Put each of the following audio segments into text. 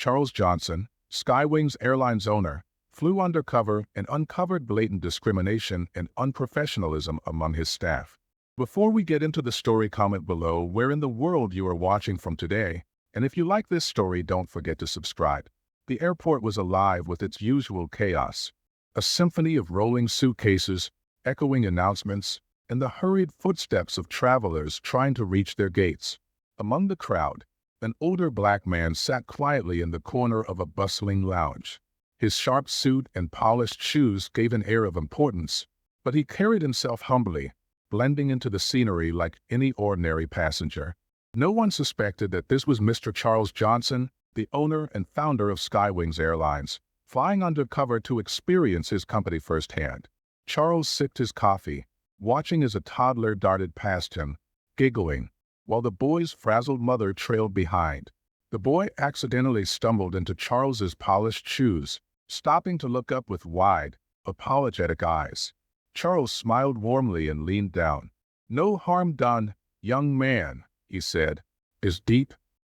Charles Johnson, Skywings Airlines owner, flew undercover and uncovered blatant discrimination and unprofessionalism among his staff. Before we get into the story, comment below where in the world you are watching from today, and if you like this story, don't forget to subscribe. The airport was alive with its usual chaos, a symphony of rolling suitcases, echoing announcements, and the hurried footsteps of travelers trying to reach their gates. Among the crowd, an older black man sat quietly in the corner of a bustling lounge. His sharp suit and polished shoes gave an air of importance, but he carried himself humbly, blending into the scenery like any ordinary passenger. No one suspected that this was Mr. Charles Johnson, the owner and founder of Skywings Airlines, flying undercover to experience his company firsthand. Charles sipped his coffee, watching as a toddler darted past him, giggling, while the boy's frazzled mother trailed behind. The boy accidentally stumbled into Charles's polished shoes, stopping to look up with wide, apologetic eyes. Charles smiled warmly and leaned down. "No harm done, young man," he said, his deep,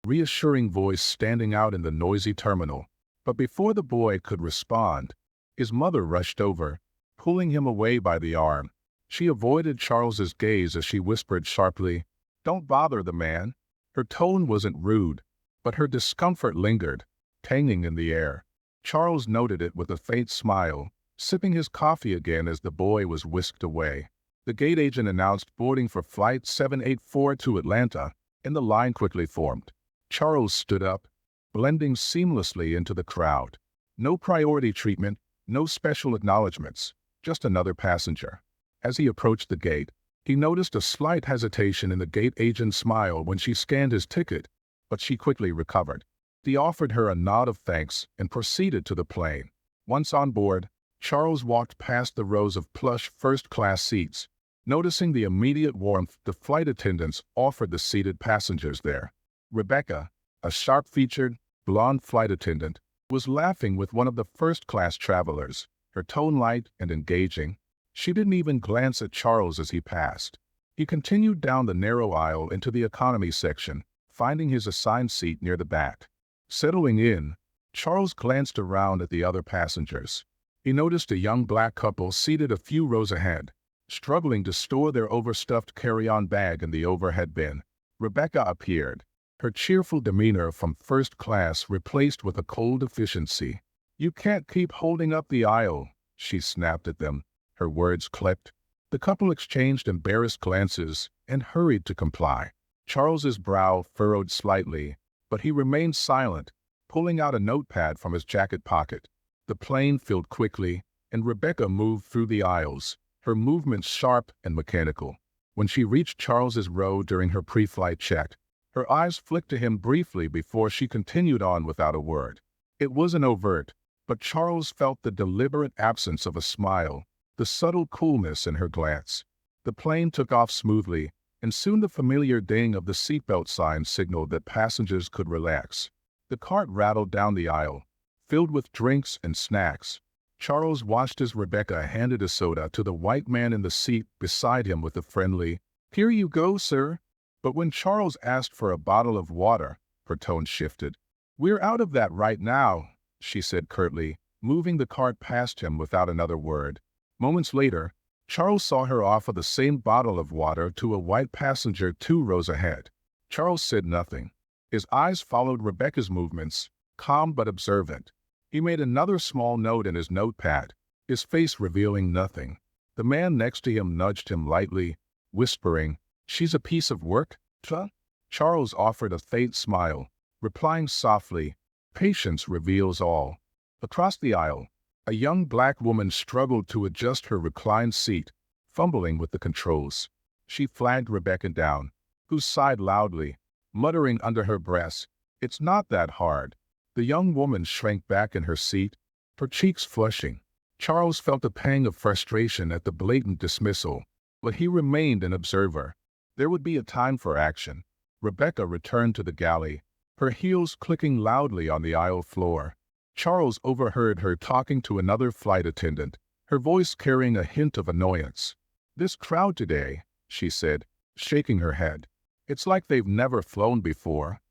reassuring voice standing out in the noisy terminal. But before the boy could respond, his mother rushed over, pulling him away by the arm. She avoided Charles's gaze as she whispered sharply, "Don't bother the man." Her tone wasn't rude, but her discomfort lingered, tanging in the air. Charles noted it with a faint smile, sipping his coffee again as the boy was whisked away. The gate agent announced boarding for Flight 784 to Atlanta, and the line quickly formed. Charles stood up, blending seamlessly into the crowd. No priority treatment, no special acknowledgments, just another passenger. As he approached the gate, he noticed a slight hesitation in the gate agent's smile when she scanned his ticket, but she quickly recovered. He offered her a nod of thanks and proceeded to the plane. Once on board, Charles walked past the rows of plush first-class seats, noticing the immediate warmth the flight attendants offered the seated passengers there. Rebecca, a sharp-featured, blonde flight attendant, was laughing with one of the first-class travelers, her tone light and engaging. She didn't even glance at Charles as he passed. He continued down the narrow aisle into the economy section, finding his assigned seat near the back. Settling in, Charles glanced around at the other passengers. He noticed a young black couple seated a few rows ahead, struggling to store their overstuffed carry-on bag in the overhead bin. Rebecca appeared, her cheerful demeanor from first class replaced with a cold efficiency. "You can't keep holding up the aisle," she snapped at them, her words clipped. The couple exchanged embarrassed glances and hurried to comply. Charles's brow furrowed slightly, but he remained silent, pulling out a notepad from his jacket pocket. The plane filled quickly, and Rebecca moved through the aisles, her movements sharp and mechanical. When she reached Charles's row during her pre-flight check, her eyes flicked to him briefly before she continued on without a word. It wasn't overt, but Charles felt the deliberate absence of a smile, the subtle coolness in her glance. The plane took off smoothly, and soon the familiar ding of the seatbelt sign signaled that passengers could relax. The cart rattled down the aisle, filled with drinks and snacks. Charles watched as Rebecca handed a soda to the white man in the seat beside him with a friendly, "Here you go, sir." But when Charles asked for a bottle of water, her tone shifted. "We're out of that right now," she said curtly, moving the cart past him without another word. Moments later, Charles saw her offer the same bottle of water to a white passenger 2 rows ahead. Charles said nothing. His eyes followed Rebecca's movements, calm but observant. He made another small note in his notepad, his face revealing nothing. The man next to him nudged him lightly, whispering, "She's a piece of work, huh?" Charles offered a faint smile, replying softly, "Patience reveals all." Across the aisle, a young black woman struggled to adjust her reclined seat, fumbling with the controls. She flagged Rebecca down, who sighed loudly, muttering under her breath, "It's not that hard." The young woman shrank back in her seat, her cheeks flushing. Charles felt a pang of frustration at the blatant dismissal, but he remained an observer. There would be a time for action. Rebecca returned to the galley, her heels clicking loudly on the aisle floor. Charles overheard her talking to another flight attendant, her voice carrying a hint of annoyance. "This crowd today," she said, shaking her head. "It's like they've never flown before."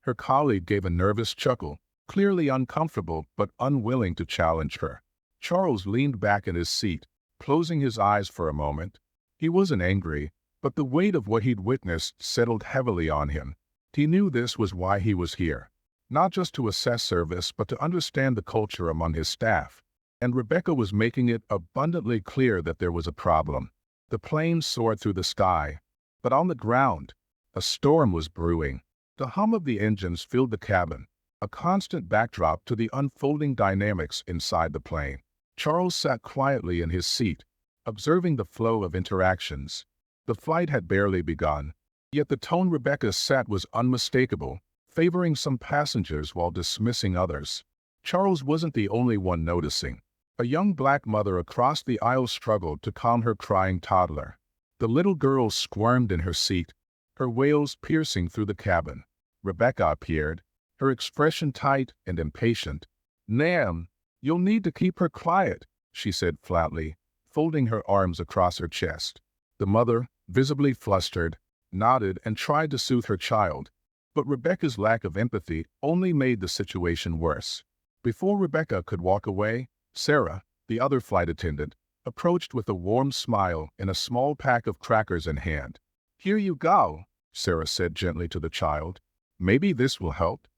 Her colleague gave a nervous chuckle. clearly uncomfortable but unwilling to challenge her. Charles leaned back in his seat, closing his eyes for a moment. He wasn't angry, but the weight of what he'd witnessed settled heavily on him. He knew this was why he was here, not just to assess service but to understand the culture among his staff. And Rebecca was making it abundantly clear that there was a problem. The plane soared through the sky, but on the ground, a storm was brewing. The hum of the engines filled the cabin, a constant backdrop to the unfolding dynamics inside the plane. Charles sat quietly in his seat, observing the flow of interactions. The flight had barely begun, yet the tone Rebecca set was unmistakable, favoring some passengers while dismissing others. Charles wasn't the only one noticing. A young black mother across the aisle struggled to calm her crying toddler. The little girl squirmed in her seat, her wails piercing through the cabin. Rebecca appeared, her expression tight and impatient. "Ma'am, you'll need to keep her quiet," she said flatly, folding her arms across her chest. The mother, visibly flustered, nodded and tried to soothe her child, but Rebecca's lack of empathy only made the situation worse. Before Rebecca could walk away, Sarah, the other flight attendant, approached with a warm smile and a small pack of crackers in hand. "Here you go," Sarah said gently to the child. "Maybe this will help."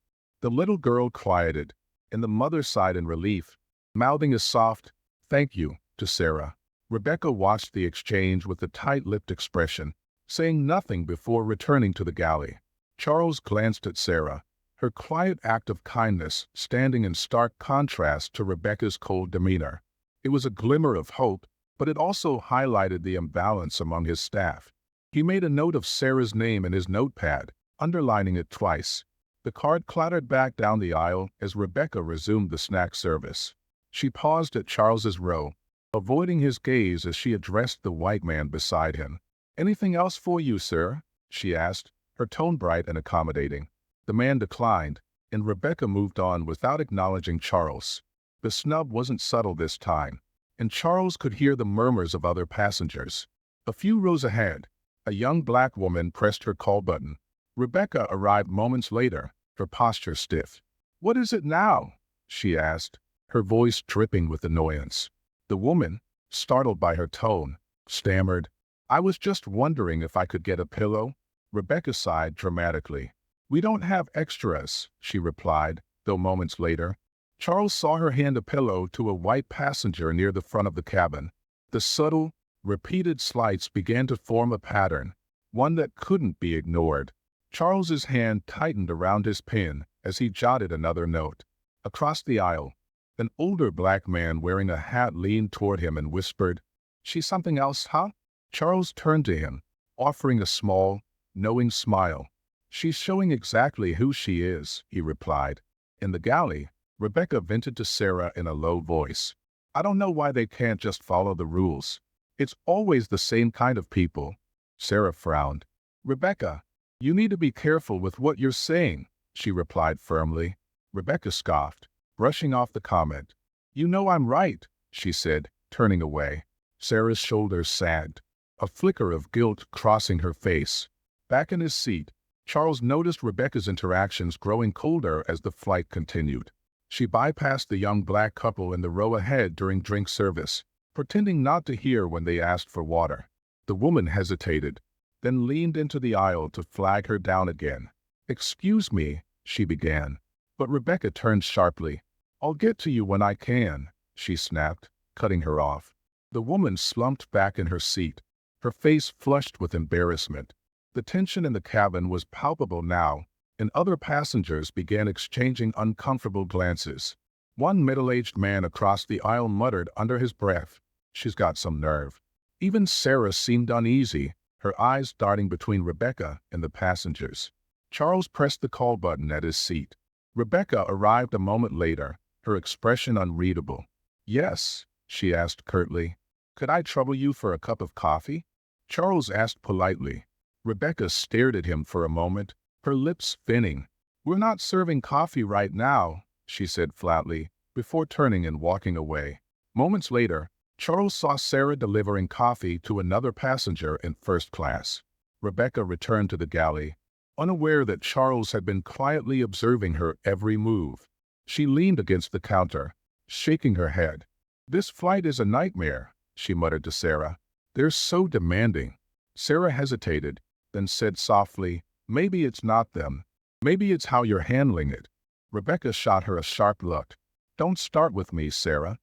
The little girl quieted, and the mother sighed in relief, mouthing a soft, "Thank you," to Sarah. Rebecca watched the exchange with a tight-lipped expression, saying nothing before returning to the galley. Charles glanced at Sarah, her quiet act of kindness standing in stark contrast to Rebecca's cold demeanor. It was a glimmer of hope, but it also highlighted the imbalance among his staff. He made a note of Sarah's name in his notepad, underlining it twice. The card clattered back down the aisle as Rebecca resumed the snack service. She paused at Charles's row, avoiding his gaze as she addressed the white man beside him. "Anything else for you, sir?" she asked, her tone bright and accommodating. The man declined, and Rebecca moved on without acknowledging Charles. The snub wasn't subtle this time, and Charles could hear the murmurs of other passengers. A few rows ahead, a young black woman pressed her call button. Rebecca arrived moments later, her posture stiff. "What is it now?" she asked, her voice dripping with annoyance. The woman, startled by her tone, stammered, "I was just wondering if I could get a pillow." Rebecca sighed dramatically. "We don't have extras," she replied, though moments later, Charles saw her hand a pillow to a white passenger near the front of the cabin. The subtle, repeated slights began to form a pattern, one that couldn't be ignored. Charles's hand tightened around his pen as he jotted another note. Across the aisle, an older black man wearing a hat leaned toward him and whispered, "She's something else, huh?" Charles turned to him, offering a small, knowing smile. "She's showing exactly who she is," he replied. In the galley, Rebecca vented to Sarah in a low voice. "I don't know why they can't just follow the rules. It's always the same kind of people." Sarah frowned. "Rebecca, you need to be careful with what you're saying," she replied firmly. Rebecca scoffed, brushing off the comment. "You know I'm right," she said, turning away. Sarah's shoulders sagged, a flicker of guilt crossing her face. Back in his seat, Charles noticed Rebecca's interactions growing colder as the flight continued. She bypassed the young black couple in the row ahead during drink service, pretending not to hear when they asked for water. The woman hesitated, then leaned into the aisle to flag her down again. "Excuse me," she began, but Rebecca turned sharply. "I'll get to you when I can," she snapped, cutting her off. The woman slumped back in her seat, her face flushed with embarrassment. The tension in the cabin was palpable now, and other passengers began exchanging uncomfortable glances. One middle-aged man across the aisle muttered under his breath, "She's got some nerve." Even Sarah seemed uneasy, her eyes darting between Rebecca and the passengers. Charles pressed the call button at his seat. Rebecca arrived a moment later, her expression unreadable. "Yes," she asked curtly. "Could I trouble you for a cup of coffee?" Charles asked politely. Rebecca stared at him for a moment, her lips spinning. "We're not serving coffee right now," she said flatly, before turning and walking away. Moments later, Charles saw Sarah delivering coffee to another passenger in first class. Rebecca returned to the galley, unaware that Charles had been quietly observing her every move. She leaned against the counter, shaking her head. "This flight is a nightmare," she muttered to Sarah. "They're so demanding." Sarah hesitated, then said softly, "Maybe it's not them. Maybe it's how you're handling it." Rebecca shot her a sharp look. "Don't start with me, Sarah."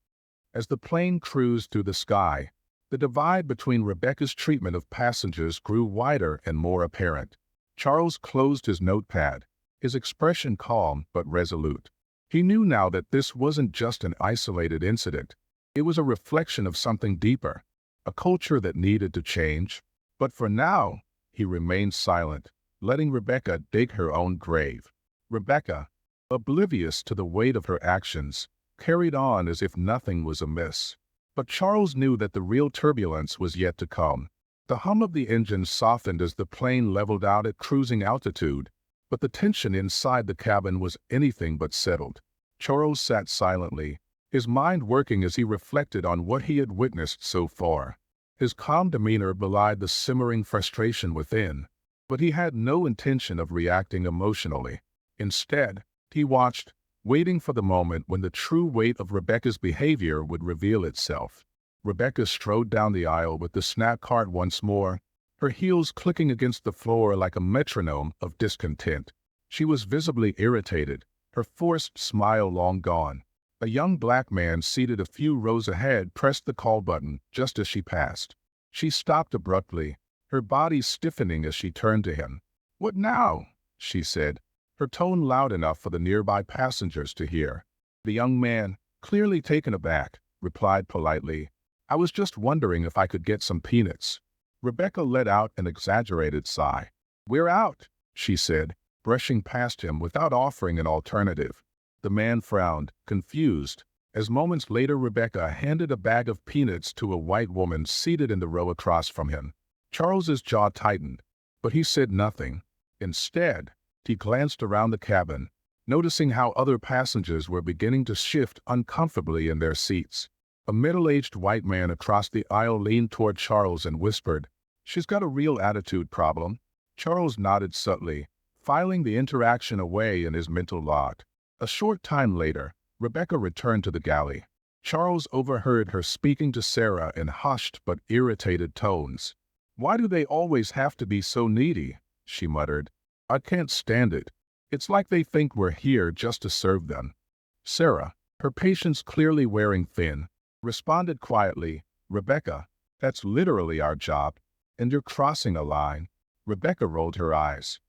As the plane cruised through the sky, the divide between Rebecca's treatment of passengers grew wider and more apparent. Charles closed his notepad, his expression calm but resolute. He knew now that this wasn't just an isolated incident. It was a reflection of something deeper, a culture that needed to change. But for now, he remained silent, letting Rebecca dig her own grave. Rebecca, oblivious to the weight of her actions, carried on as if nothing was amiss. But Charles knew that the real turbulence was yet to come. The hum of the engine softened as the plane leveled out at cruising altitude, but the tension inside the cabin was anything but settled. Charles sat silently, his mind working as he reflected on what he had witnessed so far. His calm demeanor belied the simmering frustration within, but he had no intention of reacting emotionally. Instead, he watched, waiting for the moment when the true weight of Rebecca's behavior would reveal itself. Rebecca strode down the aisle with the snack cart once more, her heels clicking against the floor like a metronome of discontent. She was visibly irritated, her forced smile long gone. A young black man seated a few rows ahead pressed the call button just as she passed. She stopped abruptly, her body stiffening as she turned to him. "What now?" she said, her tone loud enough for the nearby passengers to hear. The young man, clearly taken aback, replied politely, "I was just wondering if I could get some peanuts." Rebecca let out an exaggerated sigh. "We're out," she said, brushing past him without offering an alternative. The man frowned, confused, as moments later Rebecca handed a bag of peanuts to a white woman seated in the row across from him. Charles's jaw tightened, but he said nothing. Instead, he glanced around the cabin, noticing how other passengers were beginning to shift uncomfortably in their seats. A middle-aged white man across the aisle leaned toward Charles and whispered, "She's got a real attitude problem." Charles nodded subtly, filing the interaction away in his mental log. A short time later, Rebecca returned to the galley. Charles overheard her speaking to Sarah in hushed but irritated tones. "Why do they always have to be so needy?" she muttered. "I can't stand it. It's like they think we're here just to serve them." Sarah, her patience clearly wearing thin, responded quietly, "Rebecca, that's literally our job, and you're crossing a line." Rebecca rolled her eyes.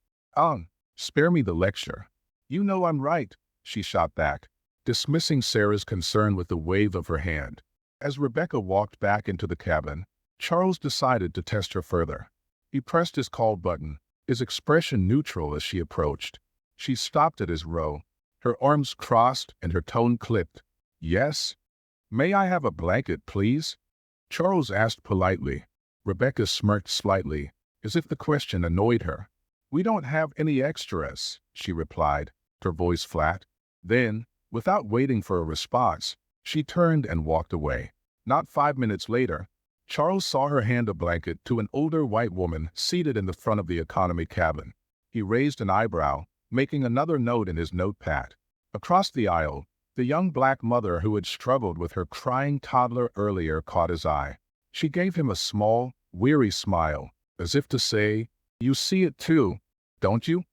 Spare me the lecture." "You know I'm right," she shot back, dismissing Sarah's concern with a wave of her hand. As Rebecca walked back into the cabin, Charles decided to test her further. He pressed his call button, his expression neutral as she approached. She stopped at his row, her arms crossed and her tone clipped. "Yes? May I have a blanket, please?" Charles asked politely. Rebecca smirked slightly, as if the question annoyed her. "We don't have any extras," she replied, her voice flat. Then, without waiting for a response, she turned and walked away. Not 5 minutes later, Charles saw her hand a blanket to an older white woman seated in the front of the economy cabin. He raised an eyebrow, making another note in his notepad. Across the aisle, the young black mother who had struggled with her crying toddler earlier caught his eye. She gave him a small, weary smile, as if to say, "You see it too, don't you?"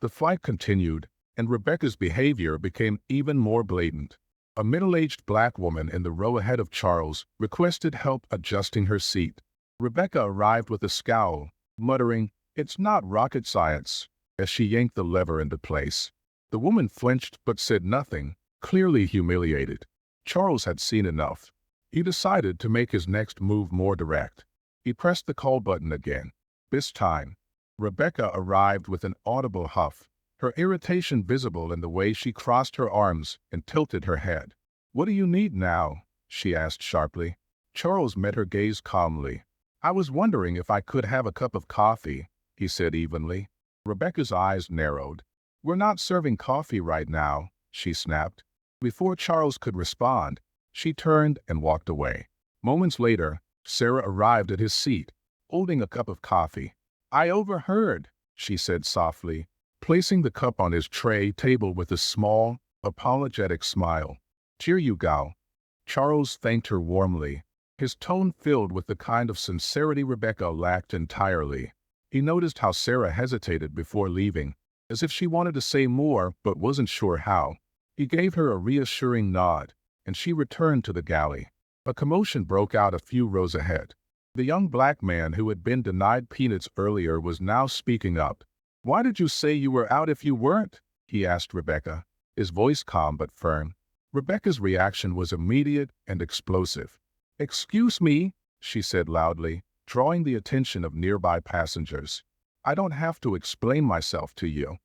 The flight continued, and Rebecca's behavior became even more blatant. A middle-aged black woman in the row ahead of Charles requested help adjusting her seat. Rebecca arrived with a scowl, muttering, "It's not rocket science," as she yanked the lever into place. The woman flinched but said nothing, clearly humiliated. Charles had seen enough. He decided to make his next move more direct. He pressed the call button again. This time, Rebecca arrived with an audible huff, her irritation visible in the way she crossed her arms and tilted her head. "What do you need now?" she asked sharply. Charles met her gaze calmly. "I was wondering if I could have a cup of coffee," he said evenly. Rebecca's eyes narrowed. "We're not serving coffee right now," she snapped. Before Charles could respond, she turned and walked away. Moments later, Sarah arrived at his seat, holding a cup of coffee. "I overheard," she said softly, placing the cup on his tray table with a small, apologetic smile. "Cheer you, gal." Charles thanked her warmly, his tone filled with the kind of sincerity Rebecca lacked entirely. He noticed how Sarah hesitated before leaving, as if she wanted to say more but wasn't sure how. He gave her a reassuring nod, and she returned to the galley. A commotion broke out a few rows ahead. The young black man who had been denied peanuts earlier was now speaking up. "Why did you say you were out if you weren't?" he asked Rebecca, his voice calm but firm. Rebecca's reaction was immediate and explosive. "Excuse me," she said loudly, drawing the attention of nearby passengers. "I don't have to explain myself to you."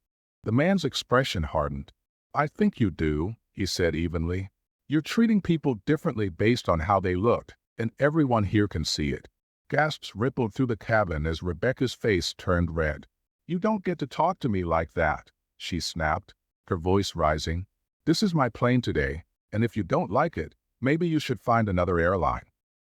The man's expression hardened. "I think you do," he said evenly. "You're treating people differently based on how they look, and everyone here can see it." Gasps rippled through the cabin as Rebecca's face turned red. "You don't get to talk to me like that," she snapped, her voice rising. "This is my plane today, and if you don't like it, maybe you should find another airline."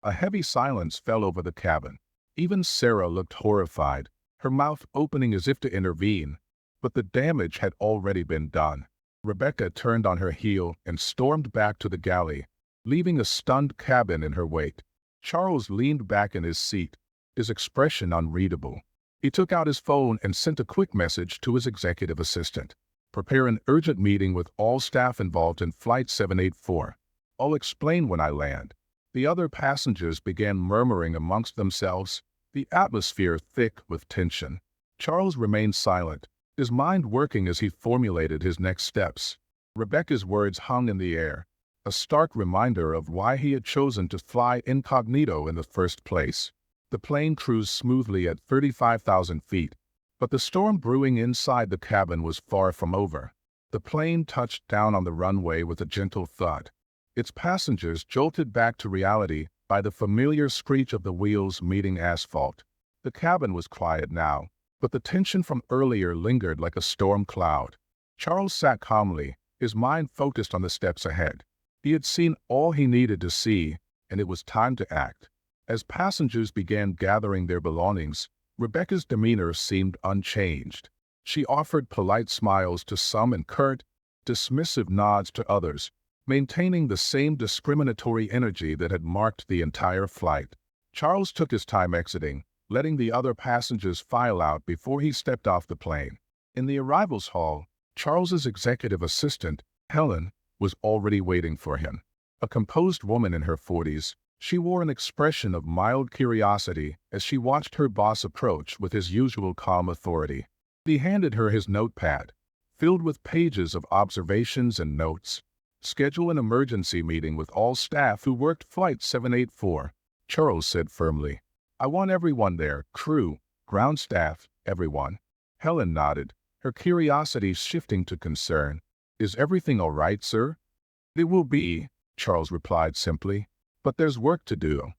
A heavy silence fell over the cabin. Even Sarah looked horrified, her mouth opening as if to intervene. But the damage had already been done. Rebecca turned on her heel and stormed back to the galley, leaving a stunned cabin in her wake. Charles leaned back in his seat, his expression unreadable. He took out his phone and sent a quick message to his executive assistant. "Prepare an urgent meeting with all staff involved in Flight 784. I'll explain when I land." The other passengers began murmuring amongst themselves, the atmosphere thick with tension. Charles remained silent, his mind working as he formulated his next steps. Rebecca's words hung in the air, a stark reminder of why he had chosen to fly incognito in the first place. The plane cruised smoothly at 35,000 feet, but the storm brewing inside the cabin was far from over. The plane touched down on the runway with a gentle thud. Its passengers jolted back to reality by the familiar screech of the wheels meeting asphalt. The cabin was quiet now, but the tension from earlier lingered like a storm cloud. Charles sat calmly, his mind focused on the steps ahead. He had seen all he needed to see, and it was time to act. As passengers began gathering their belongings, Rebecca's demeanor seemed unchanged. She offered polite smiles to some and curt, dismissive nods to others, maintaining the same discriminatory energy that had marked the entire flight. Charles took his time exiting, letting the other passengers file out before he stepped off the plane. In the arrivals hall, Charles's executive assistant, Helen, was already waiting for him. A composed woman in her 40s, she wore an expression of mild curiosity as she watched her boss approach with his usual calm authority. He handed her his notepad, filled with pages of observations and notes. "Schedule an emergency meeting with all staff who worked Flight 784, Charles said firmly. "I want everyone there, crew, ground staff, everyone." Helen nodded, her curiosity shifting to concern. "Is everything all right, sir?" "It will be," Charles replied simply, "but there's work to do."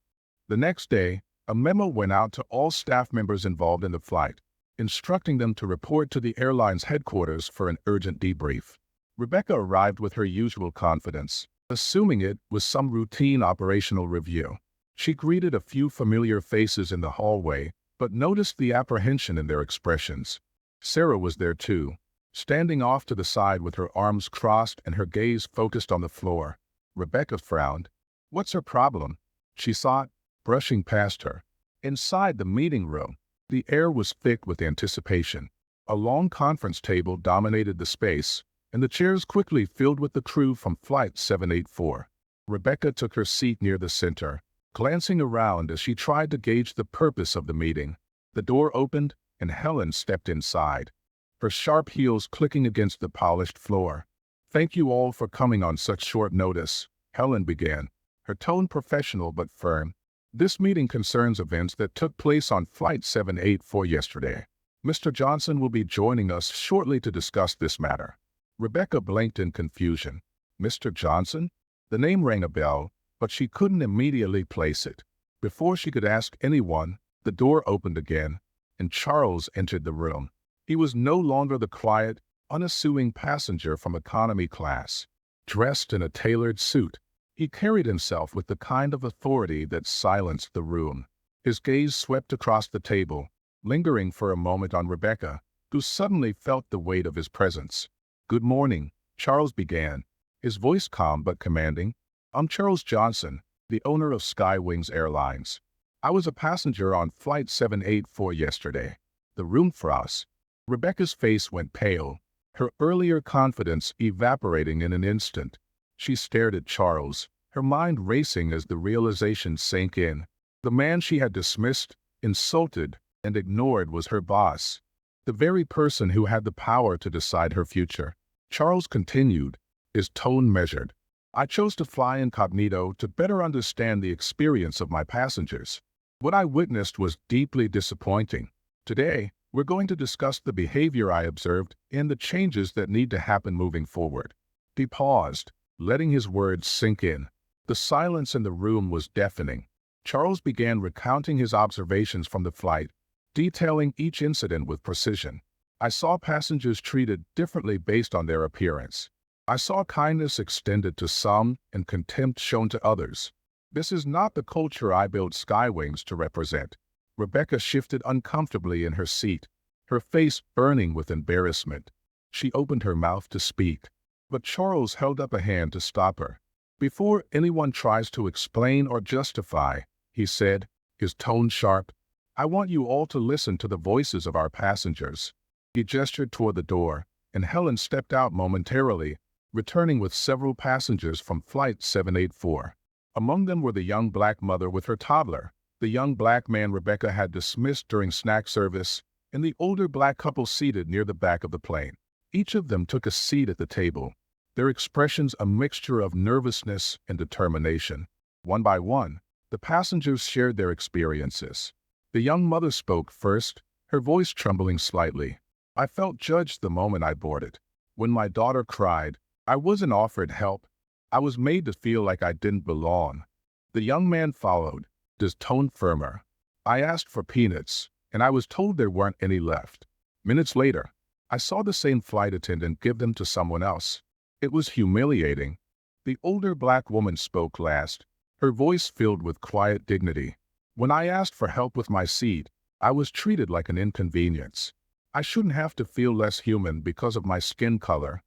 The next day, a memo went out to all staff members involved in the flight, instructing them to report to the airline's headquarters for an urgent debrief. Rebecca arrived with her usual confidence, assuming it was some routine operational review. She greeted a few familiar faces in the hallway, but noticed the apprehension in their expressions. Sarah was there too, standing off to the side with her arms crossed and her gaze focused on the floor. Rebecca frowned. "What's her problem?" she thought, brushing past her. Inside the meeting room, the air was thick with anticipation. A long conference table dominated the space, and the chairs quickly filled with the crew from Flight 784. Rebecca took her seat near the center, glancing around as she tried to gauge the purpose of the meeting. The door opened, and Helen stepped inside, her sharp heels clicking against the polished floor. "Thank you all for coming on such short notice," Helen began, her tone professional but firm. "This meeting concerns events that took place on Flight 784 yesterday. Mr. Johnson will be joining us shortly to discuss this matter." Rebecca blinked in confusion. "Mr. Johnson?" The name rang a bell, but she couldn't immediately place it. Before she could ask anyone, the door opened again, and Charles entered the room. He was no longer the quiet, unassuming passenger from economy class. Dressed in a tailored suit, he carried himself with the kind of authority that silenced the room. His gaze swept across the table, lingering for a moment on Rebecca, who suddenly felt the weight of his presence. "Good morning," Charles began, his voice calm but commanding. "I'm Charles Johnson, the owner of Skywings Airlines. I was a passenger on Flight 784 yesterday. The room froze." Rebecca's face went pale, her earlier confidence evaporating in an instant. She stared at Charles, her mind racing as the realization sank in. The man she had dismissed, insulted, and ignored was her boss, the very person who had the power to decide her future. Charles continued, his tone measured. "I chose to fly incognito to better understand the experience of my passengers. What I witnessed was deeply disappointing. Today, we're going to discuss the behavior I observed and the changes that need to happen moving forward." He paused, letting his words sink in. The silence in the room was deafening. Charles began recounting his observations from the flight, detailing each incident with precision. "I saw passengers treated differently based on their appearance. I saw kindness extended to some and contempt shown to others. This is not the culture I built Skywings to represent." Rebecca shifted uncomfortably in her seat, her face burning with embarrassment. She opened her mouth to speak, but Charles held up a hand to stop her. "Before anyone tries to explain or justify," he said, his tone sharp, "I want you all to listen to the voices of our passengers." He gestured toward the door, and Helen stepped out momentarily, returning with several passengers from Flight 784. Among them were the young black mother with her toddler, the young black man Rebecca had dismissed during snack service, and the older black couple seated near the back of the plane. Each of them took a seat at the table, their expressions a mixture of nervousness and determination. One by one, the passengers shared their experiences. The young mother spoke first, her voice trembling slightly. "I felt judged the moment I boarded. When my daughter cried, I wasn't offered help. I was made to feel like I didn't belong." The young man followed, his tone firmer. "I asked for peanuts, and I was told there weren't any left. Minutes later, I saw the same flight attendant give them to someone else. It was humiliating." The older black woman spoke last, her voice filled with quiet dignity. "When I asked for help with my seat, I was treated like an inconvenience. I shouldn't have to feel less human because of my skin color."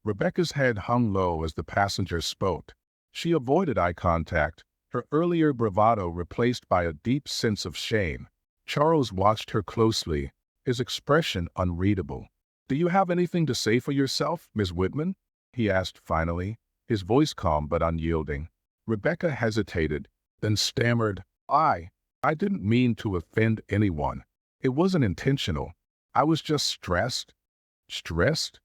Rebecca's head hung low as the passenger spoke. She avoided eye contact, her earlier bravado replaced by a deep sense of shame. Charles watched her closely, his expression unreadable. "Do you have anything to say for yourself, Miss Whitman?" he asked finally, his voice calm but unyielding. Rebecca hesitated, then stammered, I didn't mean to offend anyone. It wasn't intentional. I was just stressed." "Stressed?"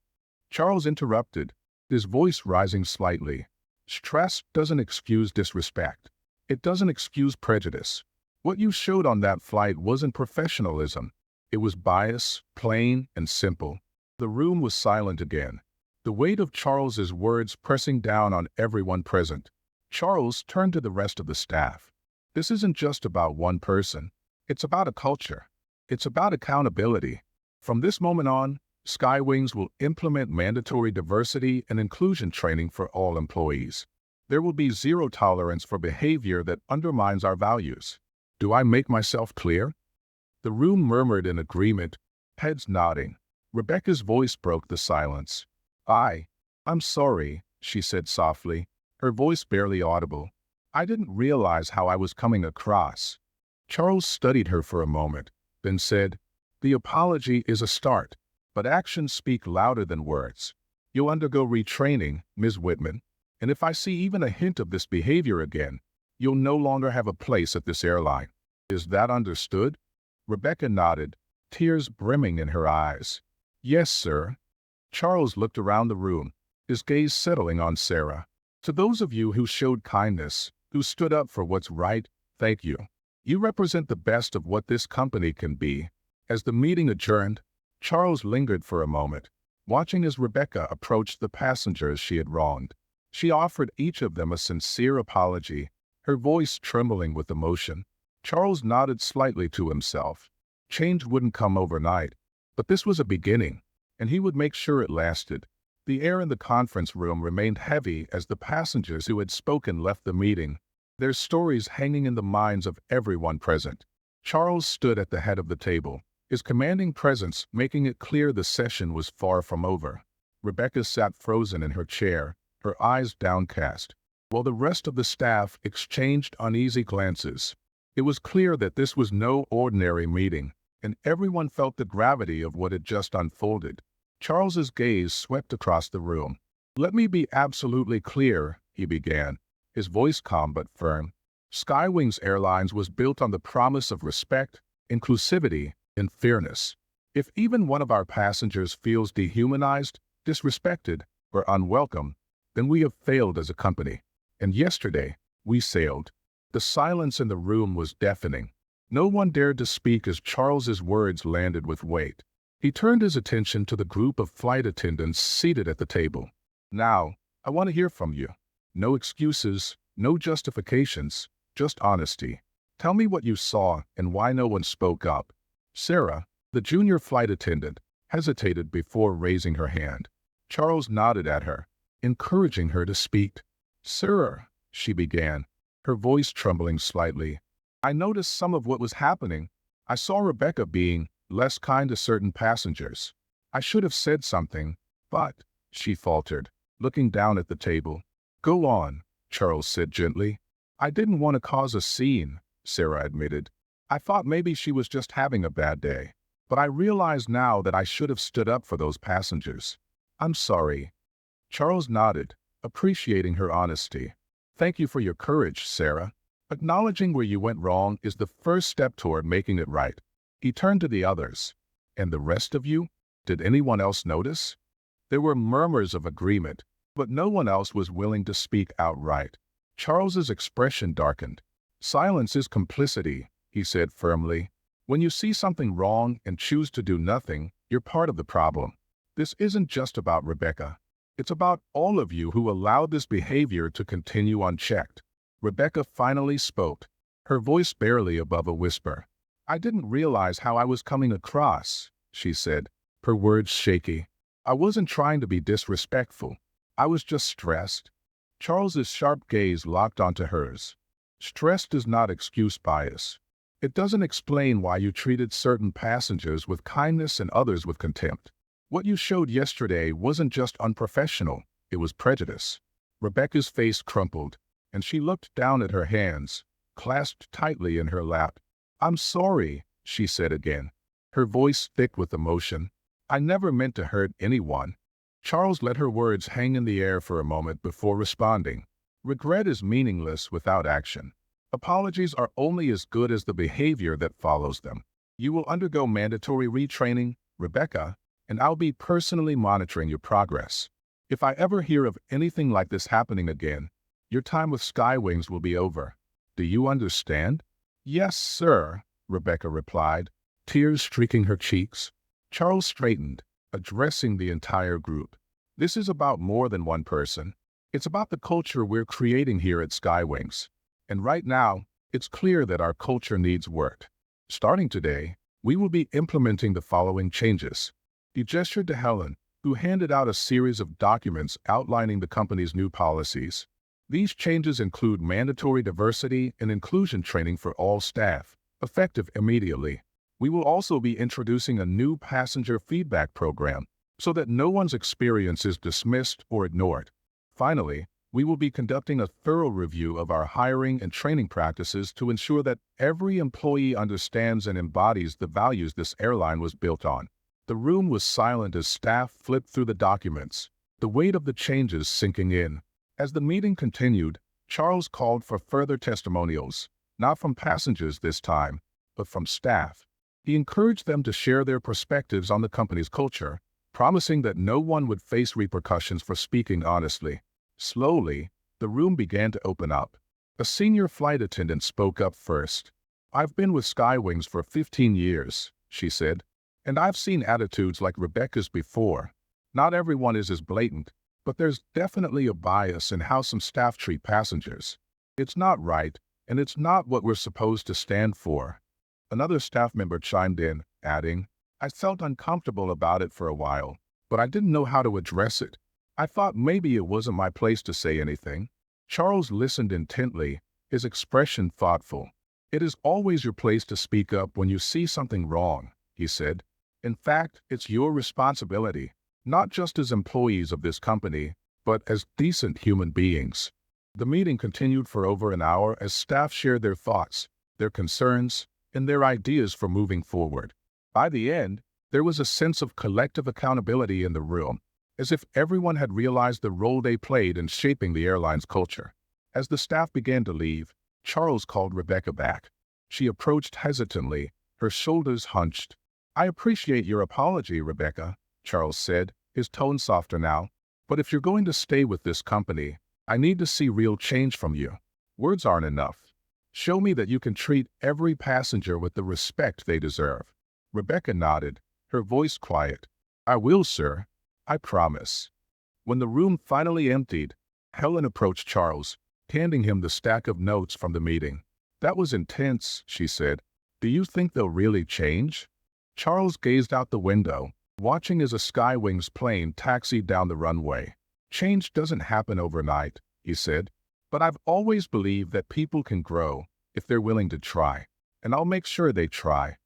Charles interrupted, his voice rising slightly. "Stress doesn't excuse disrespect. It doesn't excuse prejudice. What you showed on that flight wasn't professionalism. It was bias, plain and simple." The room was silent again, the weight of Charles's words pressing down on everyone present. Charles turned to the rest of the staff. "This isn't just about one person. It's about a culture. It's about accountability. From this moment on, Skywings will implement mandatory diversity and inclusion training for all employees. There will be zero tolerance for behavior that undermines our values. Do I make myself clear?" The room murmured in agreement, heads nodding. Rebecca's voice broke the silence. "I'm sorry," she said softly, her voice barely audible. "I didn't realize how I was coming across." Charles studied her for a moment, then said, "The apology is a start, but actions speak louder than words. You'll undergo retraining, Ms. Whitman, and if I see even a hint of this behavior again, you'll no longer have a place at this airline. Is that understood?" Rebecca nodded, tears brimming in her eyes. "Yes, sir." Charles looked around the room, his gaze settling on Sarah. "To those of you who showed kindness, who stood up for what's right, thank you. You represent the best of what this company can be." As the meeting adjourned, Charles lingered for a moment, watching as Rebecca approached the passengers she had wronged. She offered each of them a sincere apology, her voice trembling with emotion. Charles nodded slightly to himself. Change wouldn't come overnight, but this was a beginning, and he would make sure it lasted. The air in the conference room remained heavy as the passengers who had spoken left the meeting, their stories hanging in the minds of everyone present. Charles stood at the head of the table, his commanding presence making it clear the session was far from over. Rebecca sat frozen in her chair, her eyes downcast, while the rest of the staff exchanged uneasy glances. It was clear that this was no ordinary meeting, and everyone felt the gravity of what had just unfolded. Charles's gaze swept across the room. "Let me be absolutely clear," he began, his voice calm but firm. Skywings Airlines was built on the promise of respect, inclusivity, and fairness. If even one of our passengers feels dehumanized, disrespected, or unwelcome, then we have failed as a company. And yesterday, we sailed. The silence in the room was deafening. No one dared to speak as Charles's words landed with weight. He turned his attention to the group of flight attendants seated at the table. "Now, I want to hear from you. No excuses, no justifications, just honesty. Tell me what you saw and why no one spoke up." Sarah, the junior flight attendant, hesitated before raising her hand. Charles nodded at her, encouraging her to speak. "Sir," she began, her voice trembling slightly, "I noticed some of what was happening. I saw Rebecca being less kind to certain passengers. I should have said something, but," she faltered, looking down at the table. "Go on," Charles said gently. "I didn't want to cause a scene," Sarah admitted. "I thought maybe she was just having a bad day. But I realize now that I should have stood up for those passengers. I'm sorry." Charles nodded, appreciating her honesty. "Thank you for your courage, Sarah. Acknowledging where you went wrong is the first step toward making it right." He turned to the others. "And the rest of you? Did anyone else notice?" There were murmurs of agreement, but no one else was willing to speak outright. Charles's expression darkened. "Silence is complicity," he said firmly. "When you see something wrong and choose to do nothing, you're part of the problem. This isn't just about Rebecca. It's about all of you who allowed this behavior to continue unchecked." Rebecca finally spoke, her voice barely above a whisper. "I didn't realize how I was coming across," she said, her words shaky. "I wasn't trying to be disrespectful. I was just stressed." Charles's sharp gaze locked onto hers. "Stress does not excuse bias. It doesn't explain why you treated certain passengers with kindness and others with contempt. What you showed yesterday wasn't just unprofessional, it was prejudice." Rebecca's face crumpled, and she looked down at her hands, clasped tightly in her lap. "I'm sorry," she said again, her voice thick with emotion. "I never meant to hurt anyone." Charles let her words hang in the air for a moment before responding. "Regret is meaningless without action. Apologies are only as good as the behavior that follows them. You will undergo mandatory retraining, Rebecca, and I'll be personally monitoring your progress. If I ever hear of anything like this happening again, your time with Skywings will be over. Do you understand?" "Yes, sir," Rebecca replied, tears streaking her cheeks. Charles straightened, addressing the entire group. "This is about more than one person. It's about the culture we're creating here at Skywings. And right now, it's clear that our culture needs work. Starting today, we will be implementing the following changes." He gestured to Helen, who handed out a series of documents outlining the company's new policies. These changes include mandatory diversity and inclusion training for all staff, effective immediately. We will also be introducing a new passenger feedback program so that no one's experience is dismissed or ignored. Finally, we will be conducting a thorough review of our hiring and training practices to ensure that every employee understands and embodies the values this airline was built on. The room was silent as staff flipped through the documents, the weight of the changes sinking in. As the meeting continued, Charles called for further testimonials, not from passengers this time, but from staff. He encouraged them to share their perspectives on the company's culture, promising that no one would face repercussions for speaking honestly. Slowly, the room began to open up. A senior flight attendant spoke up first. "I've been with Skywings for 15 years, she said, "and I've seen attitudes like Rebecca's before. Not everyone is as blatant, but there's definitely a bias in how some staff treat passengers. It's not right, and it's not what we're supposed to stand for." Another staff member chimed in, adding, "I felt uncomfortable about it for a while, but I didn't know how to address it. I thought maybe it wasn't my place to say anything." Charles listened intently, his expression thoughtful. "It is always your place to speak up when you see something wrong," he said. "In fact, it's your responsibility. not just as employees of this company, but as decent human beings. The meeting continued for over an hour as staff shared their thoughts, their concerns, and their ideas for moving forward. By the end, there was a sense of collective accountability in the room, as if everyone had realized the role they played in shaping the airline's culture. As the staff began to leave, Charles called Rebecca back. She approached hesitantly, her shoulders hunched. "I appreciate your apology, Rebecca," Charles said, his tone softer now. "But if you're going to stay with this company, I need to see real change from you. Words aren't enough. Show me that you can treat every passenger with the respect they deserve." Rebecca nodded, her voice quiet. "I will, sir. I promise." When the room finally emptied, Helen approached Charles, handing him the stack of notes from the meeting. "That was intense," she said. "Do you think they'll really change?" Charles gazed out the window, watching as a Skywings plane taxied down the runway. "Change doesn't happen overnight," he said, "but I've always believed that people can grow if they're willing to try, and I'll make sure they try."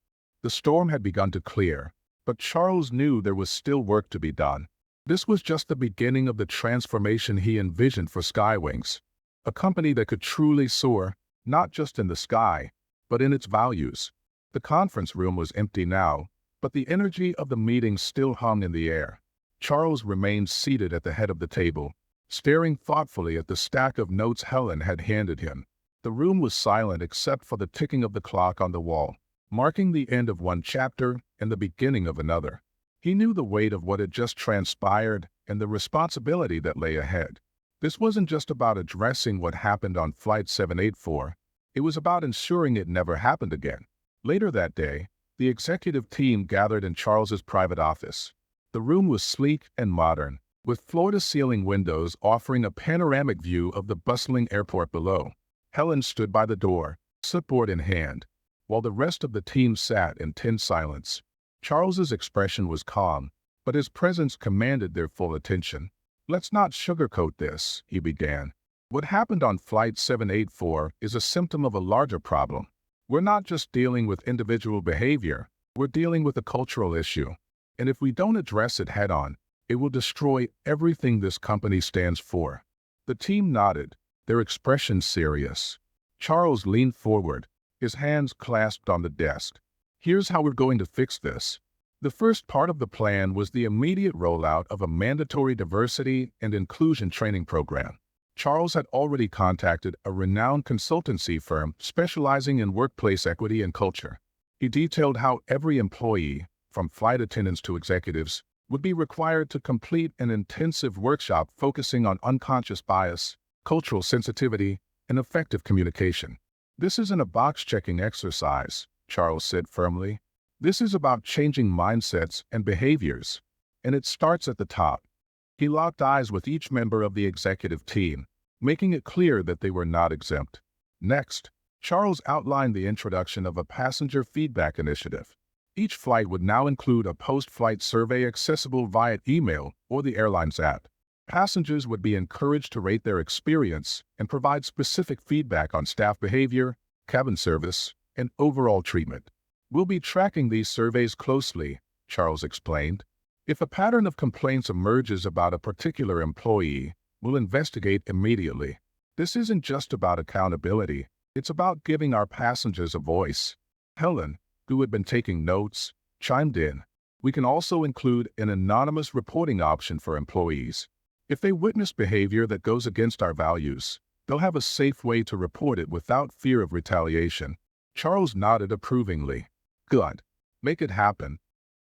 The storm had begun to clear, but Charles knew there was still work to be done. This was just the beginning of the transformation he envisioned for Skywings, a company that could truly soar, not just in the sky, but in its values. The conference room was empty now, but the energy of the meeting still hung in the air. Charles remained seated at the head of the table, staring thoughtfully at the stack of notes Helen had handed him. The room was silent except for the ticking of the clock on the wall, marking the end of one chapter and the beginning of another. He knew the weight of what had just transpired and the responsibility that lay ahead. This wasn't just about addressing what happened on Flight 784. It was about ensuring it never happened again. Later that day, the executive team gathered in Charles's private office. The room was sleek and modern, with floor-to-ceiling windows offering a panoramic view of the bustling airport below. Helen stood by the door, clipboard in hand, while the rest of the team sat in tense silence. Charles's expression was calm, but his presence commanded their full attention. "Let's not sugarcoat this," he began. "What happened on Flight 784 is a symptom of a larger problem. We're not just dealing with individual behavior, we're dealing with a cultural issue. And if we don't address it head-on, it will destroy everything this company stands for." The team nodded, their expressions serious. Charles leaned forward, his hands clasped on the desk. "Here's how we're going to fix this." The first part of the plan was the immediate rollout of a mandatory diversity and inclusion training program. Charles had already contacted a renowned consultancy firm specializing in workplace equity and culture. He detailed how every employee, from flight attendants to executives, would be required to complete an intensive workshop focusing on unconscious bias, cultural sensitivity, and effective communication. "This isn't a box-checking exercise," Charles said firmly. "This is about changing mindsets and behaviors, and it starts at the top." He locked eyes with each member of the executive team, making it clear that they were not exempt. Next, Charles outlined the introduction of a passenger feedback initiative. Each flight would now include a post-flight survey accessible via email or the airline's app. Passengers would be encouraged to rate their experience and provide specific feedback on staff behavior, cabin service, and overall treatment. "We'll be tracking these surveys closely," Charles explained. "If a pattern of complaints emerges about a particular employee, we'll investigate immediately. This isn't just about accountability, it's about giving our passengers a voice." Helen, who had been taking notes, chimed in. "We can also include an anonymous reporting option for employees. If they witness behavior that goes against our values, they'll have a safe way to report it without fear of retaliation." Charles nodded approvingly. "Good. Make it happen."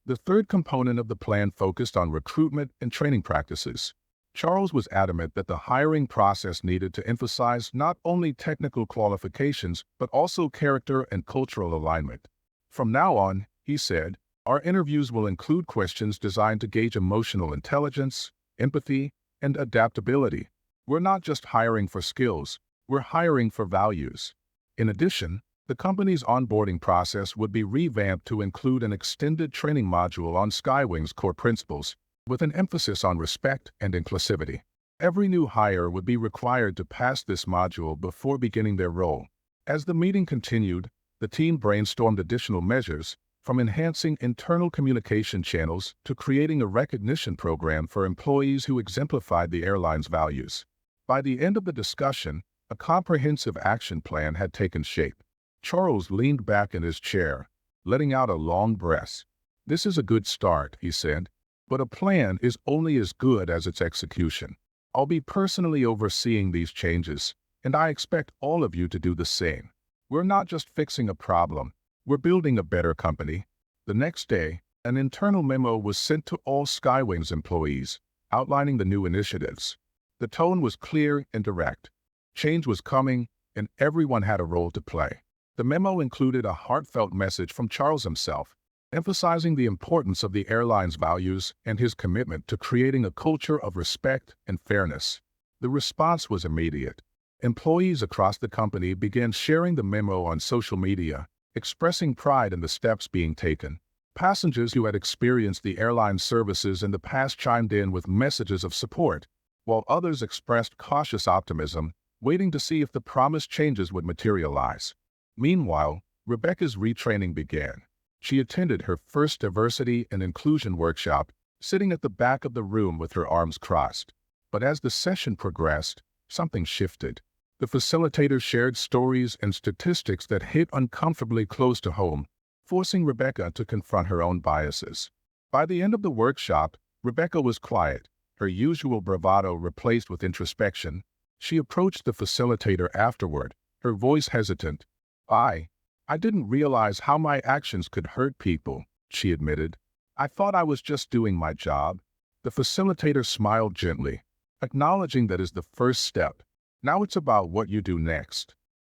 The third component of the plan focused on recruitment and training practices. Charles was adamant that the hiring process needed to emphasize not only technical qualifications, but also character and cultural alignment. "From now on," he said, "our interviews will include questions designed to gauge emotional intelligence, empathy, and adaptability. We're not just hiring for skills, we're hiring for values." In addition, the company's onboarding process would be revamped to include an extended training module on Skywings' core principles, with an emphasis on respect and inclusivity. Every new hire would be required to pass this module before beginning their role. As the meeting continued, the team brainstormed additional measures, from enhancing internal communication channels to creating a recognition program for employees who exemplified the airline's values. By the end of the discussion, a comprehensive action plan had taken shape. Charles leaned back in his chair, letting out a long breath. "This is a good start," he said, "but a plan is only as good as its execution. I'll be personally overseeing these changes, and I expect all of you to do the same. We're not just fixing a problem, we're building a better company." The next day, an internal memo was sent to all Skywings employees, outlining the new initiatives. The tone was clear and direct. Change was coming, and everyone had a role to play. The memo included a heartfelt message from Charles himself, emphasizing the importance of the airline's values and his commitment to creating a culture of respect and fairness. The response was immediate. Employees across the company began sharing the memo on social media, expressing pride in the steps being taken. Passengers who had experienced the airline's services in the past chimed in with messages of support, while others expressed cautious optimism, waiting to see if the promised changes would materialize. Meanwhile, Rebecca's retraining began. She attended her first diversity and inclusion workshop, sitting at the back of the room with her arms crossed. But as the session progressed, something shifted. The facilitator shared stories and statistics that hit uncomfortably close to home, forcing Rebecca to confront her own biases. By the end of the workshop, Rebecca was quiet, her usual bravado replaced with introspection. She approached the facilitator afterward, her voice hesitant. I didn't realize how my actions could hurt people," she admitted. "I thought I was just doing my job." The facilitator smiled gently, acknowledging that is the first step. Now it's about what you do next.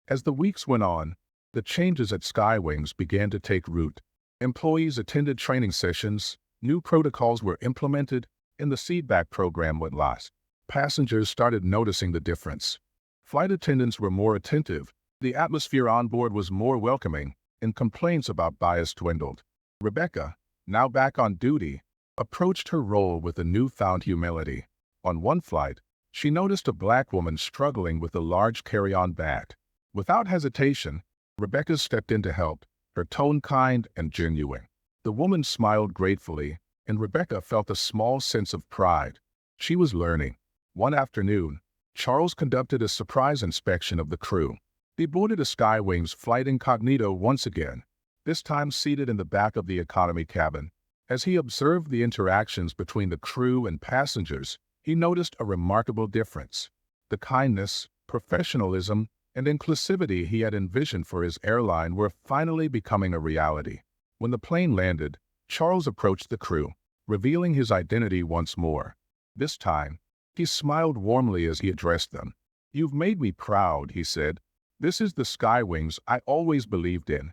As the weeks went on, the changes at Skywings began to take root. Employees attended training sessions, new protocols were implemented, and the feedback program went live. Passengers started noticing the difference. Flight attendants were more attentive, the atmosphere on board was more welcoming, and complaints about bias dwindled. Rebecca, now back on duty, approached her role with a newfound humility. On one flight, she noticed a black woman struggling with a large carry-on bag. Without hesitation, Rebecca stepped in to help, her tone kind and genuine. The woman smiled gratefully, and Rebecca felt a small sense of pride. She was learning. One afternoon, Charles conducted a surprise inspection of the crew. They boarded a Skywings flight incognito once again, this time seated in the back of the economy cabin. As he observed the interactions between the crew and passengers, he noticed a remarkable difference. The kindness, professionalism, and inclusivity he had envisioned for his airline were finally becoming a reality. When the plane landed, Charles approached the crew, revealing his identity once more. This time, he smiled warmly as he addressed them. "You've made me proud," he said. "This is the Skywings I always believed in."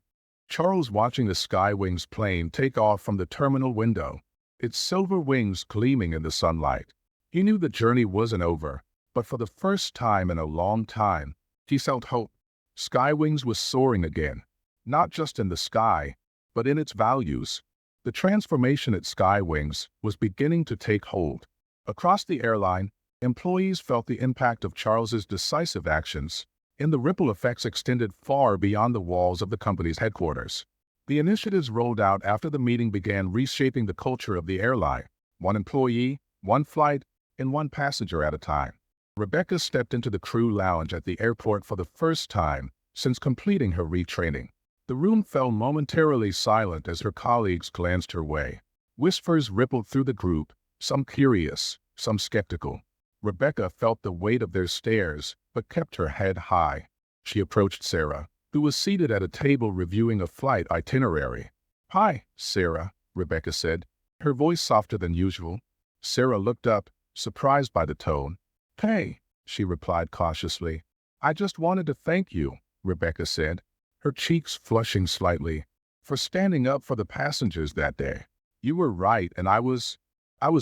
Charles watching the Skywings plane take off from the terminal window, its silver wings gleaming in the sunlight. He knew the journey wasn't over, but for the first time in a long time, he felt hope. Skywings was soaring again, not just in the sky, but in its values. The transformation at Skywings was beginning to take hold. Across the airline, employees felt the impact of Charles's decisive actions, and the ripple effects extended far beyond the walls of the company's headquarters. The initiatives rolled out after the meeting began reshaping the culture of the airline, one employee, one flight, and one passenger at a time. Rebecca stepped into the crew lounge at the airport for the first time since completing her retraining. The room fell momentarily silent as her colleagues glanced her way. Whispers rippled through the group, some curious, some skeptical. Rebecca felt the weight of their stares, but kept her head high. She approached Sarah, who was seated at a table reviewing a flight itinerary. "Hi, Sarah," Rebecca said, her voice softer than usual. Sarah looked up, surprised by the tone. "Hey," she replied cautiously. "I just wanted to thank you," Rebecca said, her cheeks flushing slightly, "for standing up for the passengers that day. You were right and I was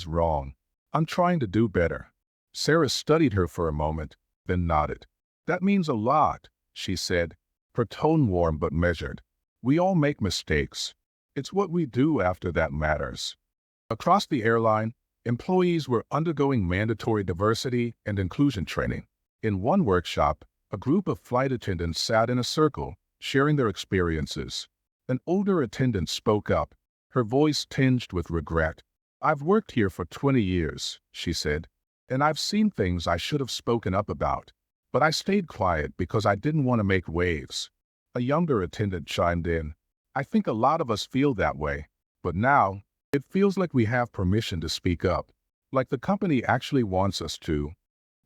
wrong. I'm trying to do better." Sarah studied her for a moment, then nodded. "That means a lot," she said, her tone warm but measured. "We all make mistakes. It's what we do after that matters." Across the airline, employees were undergoing mandatory diversity and inclusion training. In one workshop, a group of flight attendants sat in a circle, sharing their experiences. An older attendant spoke up, her voice tinged with regret. "I've worked here for 20 years," she said, "and I've seen things I should have spoken up about. But I stayed quiet because I didn't want to make waves." A younger attendant chimed in. "I think a lot of us feel that way, but now it feels like we have permission to speak up, like the company actually wants us to."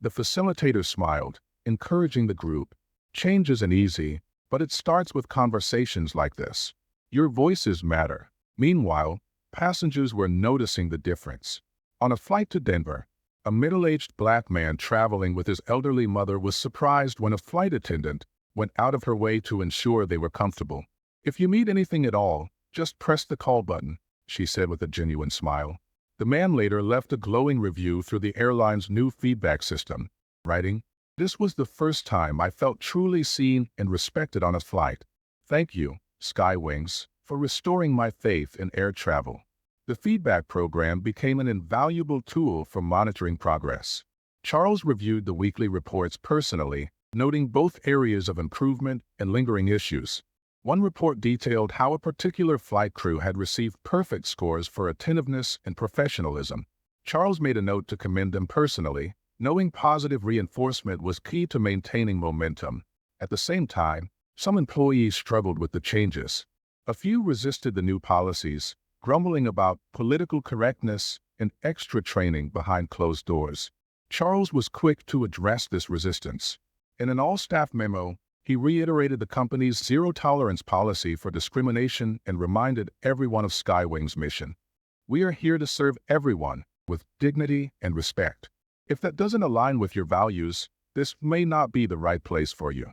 The facilitator smiled, encouraging the group. "Change isn't easy, but it starts with conversations like this. Your voices matter." Meanwhile, passengers were noticing the difference. On a flight to Denver, a middle-aged black man traveling with his elderly mother was surprised when a flight attendant went out of her way to ensure they were comfortable. "If you need anything at all, just press the call button," she said with a genuine smile. The man later left a glowing review through the airline's new feedback system, writing, "This was the first time I felt truly seen and respected on a flight. Thank you, Skywings, for restoring my faith in air travel." The feedback program became an invaluable tool for monitoring progress. Charles reviewed the weekly reports personally, noting both areas of improvement and lingering issues. One report detailed how a particular flight crew had received perfect scores for attentiveness and professionalism. Charles made a note to commend them personally, knowing positive reinforcement was key to maintaining momentum. At the same time, some employees struggled with the changes. A few resisted the new policies, grumbling about political correctness and extra training behind closed doors. Charles was quick to address this resistance. In an all-staff memo, he reiterated the company's zero-tolerance policy for discrimination and reminded everyone of Skywing's mission. "We are here to serve everyone with dignity and respect. If that doesn't align with your values, this may not be the right place for you."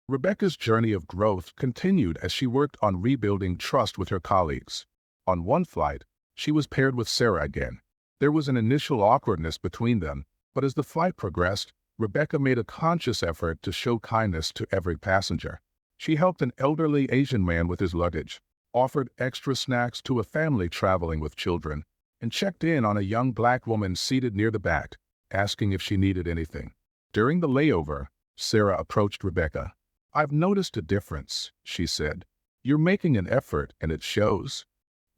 Rebecca's journey of growth continued as she worked on rebuilding trust with her colleagues. On one flight, she was paired with Sarah again. There was an initial awkwardness between them, but as the flight progressed, Rebecca made a conscious effort to show kindness to every passenger. She helped an elderly Asian man with his luggage, offered extra snacks to a family traveling with children, and checked in on a young black woman seated near the back, asking if she needed anything. During the layover, Sarah approached Rebecca. "I've noticed a difference," she said. "You're making an effort, and it shows."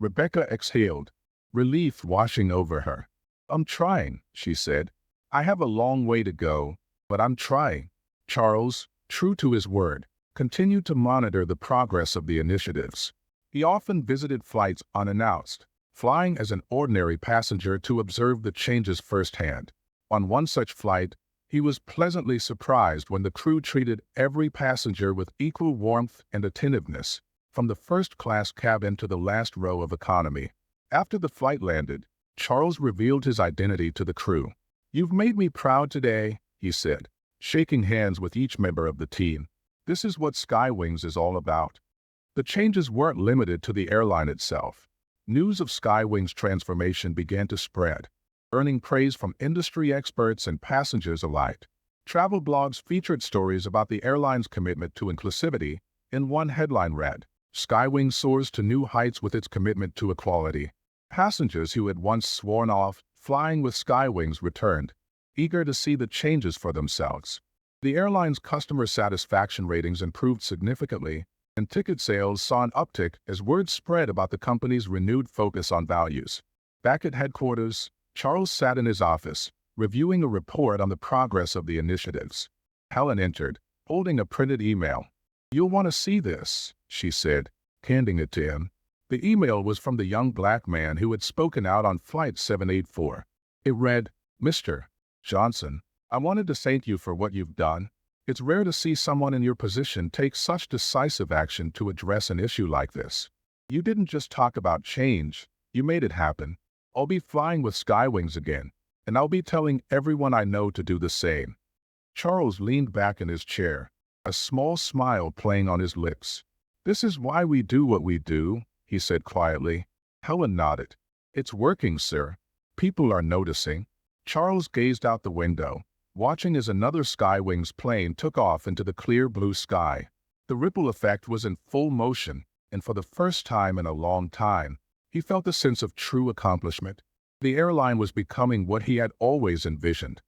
Rebecca exhaled, relief washing over her. "I'm trying," she said. "I have a long way to go, but I'm trying." Charles, true to his word, continued to monitor the progress of the initiatives. He often visited flights unannounced, flying as an ordinary passenger to observe the changes firsthand. On one such flight, he was pleasantly surprised when the crew treated every passenger with equal warmth and attentiveness, from the first-class cabin to the last row of economy. After the flight landed, Charles revealed his identity to the crew. "You've made me proud today," he said, shaking hands with each member of the team. "This is what Skywings is all about." The changes weren't limited to the airline itself. News of Skywings' transformation began to spread, earning praise from industry experts and passengers alike. Travel blogs featured stories about the airline's commitment to inclusivity, and one headline read, "Skywings soars to new heights with its commitment to equality." Passengers who had once sworn off flying with Skywings returned, eager to see the changes for themselves. The airline's customer satisfaction ratings improved significantly, and ticket sales saw an uptick as word spread about the company's renewed focus on values. Back at headquarters, Charles sat in his office, reviewing a report on the progress of the initiatives. Helen entered, holding a printed email. "You'll want to see this," she said, handing it to him. The email was from the young black man who had spoken out on Flight 784. It read, "Mr. Johnson, I wanted to thank you for what you've done. It's rare to see someone in your position take such decisive action to address an issue like this. You didn't just talk about change, you made it happen. I'll be flying with Skywings again, and I'll be telling everyone I know to do the same." Charles leaned back in his chair, a small smile playing on his lips. "This is why we do what we do," he said quietly. Helen nodded. "It's working, sir. People are noticing." Charles gazed out the window, watching as another Skywings plane took off into the clear blue sky. The ripple effect was in full motion, and for the first time in a long time, he felt a sense of true accomplishment. The airline was becoming what he had always envisioned.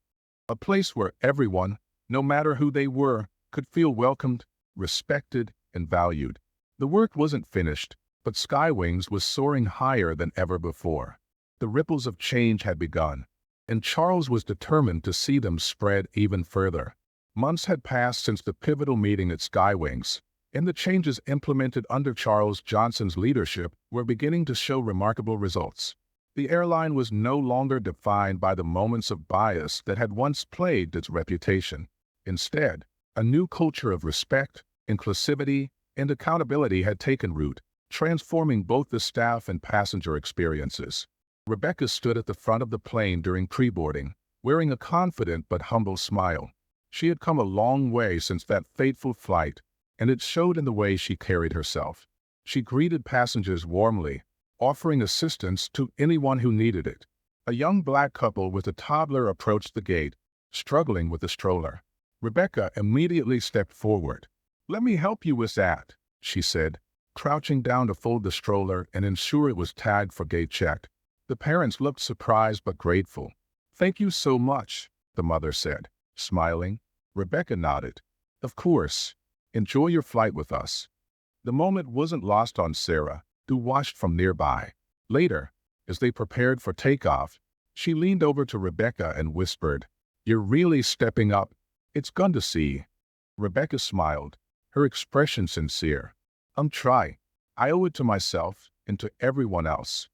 A place where everyone, no matter who they were, could feel welcomed, respected, and valued. The work wasn't finished, but Skywings was soaring higher than ever before. The ripples of change had begun, and Charles was determined to see them spread even further. Months had passed since the pivotal meeting at Skywings, and the changes implemented under Charles Johnson's leadership were beginning to show remarkable results. The airline was no longer defined by the moments of bias that had once plagued its reputation. Instead, a new culture of respect, inclusivity, and accountability had taken root, transforming both the staff and passenger experiences. Rebecca stood at the front of the plane during pre-boarding, wearing a confident but humble smile. She had come a long way since that fateful flight, and it showed in the way she carried herself. She greeted passengers warmly, offering assistance to anyone who needed it. A young black couple with a toddler approached the gate, struggling with a stroller. Rebecca immediately stepped forward. "Let me help you with that," she said, crouching down to fold the stroller and ensure it was tagged for gate check. The parents looked surprised but grateful. "Thank you so much," the mother said, smiling. Rebecca nodded. "Of course. Enjoy your flight with us." The moment wasn't lost on Sarah, who watched from nearby. Later, as they prepared for takeoff, she leaned over to Rebecca and whispered, "You're really stepping up. It's good to see." Rebecca smiled, her expression sincere. Try. I owe it to myself and to everyone else."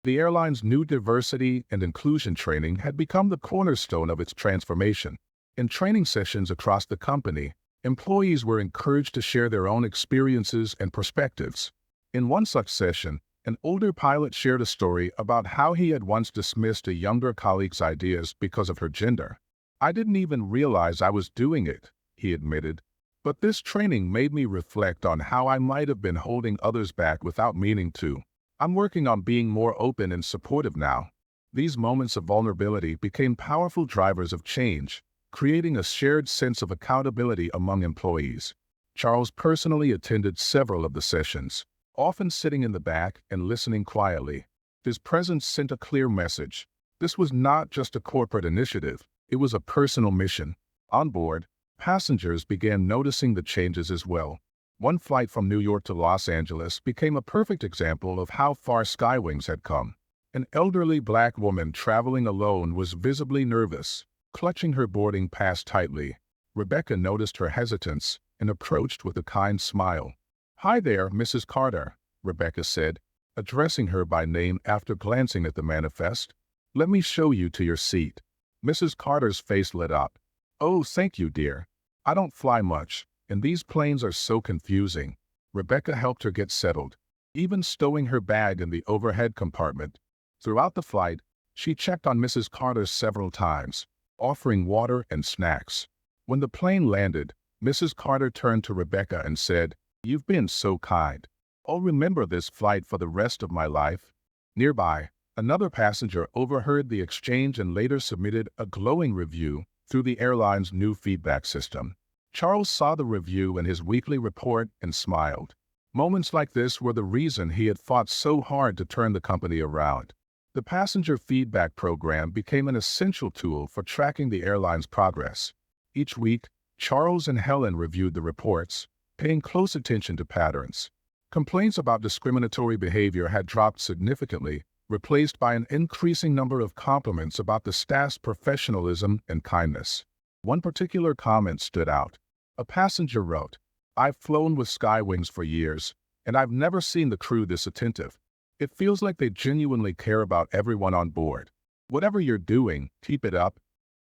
The airline's new diversity and inclusion training had become the cornerstone of its transformation. In training sessions across the company, employees were encouraged to share their own experiences and perspectives. In one such session, an older pilot shared a story about how he had once dismissed a younger colleague's ideas because of her gender. "I didn't even realize I was doing it," he admitted. "But this training made me reflect on how I might have been holding others back without meaning to. I'm working on being more open and supportive now." These moments of vulnerability became powerful drivers of change, creating a shared sense of accountability among employees. Charles personally attended several of the sessions, often sitting in the back and listening quietly. His presence sent a clear message. This was not just a corporate initiative, it was a personal mission. On board, passengers began noticing the changes as well. One flight from New York to Los Angeles became a perfect example of how far Skywings had come. An elderly black woman traveling alone was visibly nervous, clutching her boarding pass tightly. Rebecca noticed her hesitance and approached with a kind smile. "Hi there, Mrs. Carter," Rebecca said, addressing her by name after glancing at the manifest. "Let me show you to your seat." Mrs. Carter's face lit up. "Oh, thank you, dear. I don't fly much, and these planes are so confusing." Rebecca helped her get settled, even stowing her bag in the overhead compartment. Throughout the flight, she checked on Mrs. Carter several times, offering water and snacks. When the plane landed, Mrs. Carter turned to Rebecca and said, "You've been so kind. I'll remember this flight for the rest of my life." Nearby, another passenger overheard the exchange and later submitted a glowing review through the airline's new feedback system. Charles saw the review in his weekly report and smiled. Moments like this were the reason he had fought so hard to turn the company around. The passenger feedback program became an essential tool for tracking the airline's progress. Each week, Charles and Helen reviewed the reports, paying close attention to patterns. Complaints about discriminatory behavior had dropped significantly, replaced by an increasing number of compliments about the staff's professionalism and kindness. One particular comment stood out. A passenger wrote, "I've flown with Skywings for years, and I've never seen the crew this attentive. It feels like they genuinely care about everyone on board. Whatever you're doing, keep it up."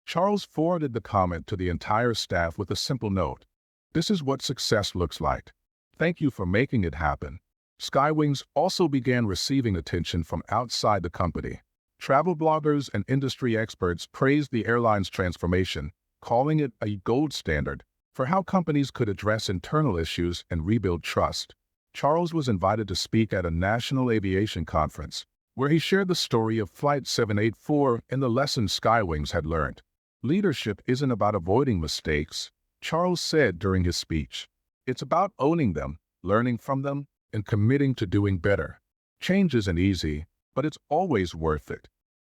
Charles forwarded the comment to the entire staff with a simple note. "This is what success looks like. Thank you for making it happen." Skywings also began receiving attention from outside the company. Travel bloggers and industry experts praised the airline's transformation, calling it a gold standard for how companies could address internal issues and rebuild trust. Charles was invited to speak at a national aviation conference, where he shared the story of Flight 784 and the lessons Skywings had learned. "Leadership isn't about avoiding mistakes," Charles said during his speech. "It's about owning them, learning from them, and committing to doing better. Change isn't easy, but it's always worth it."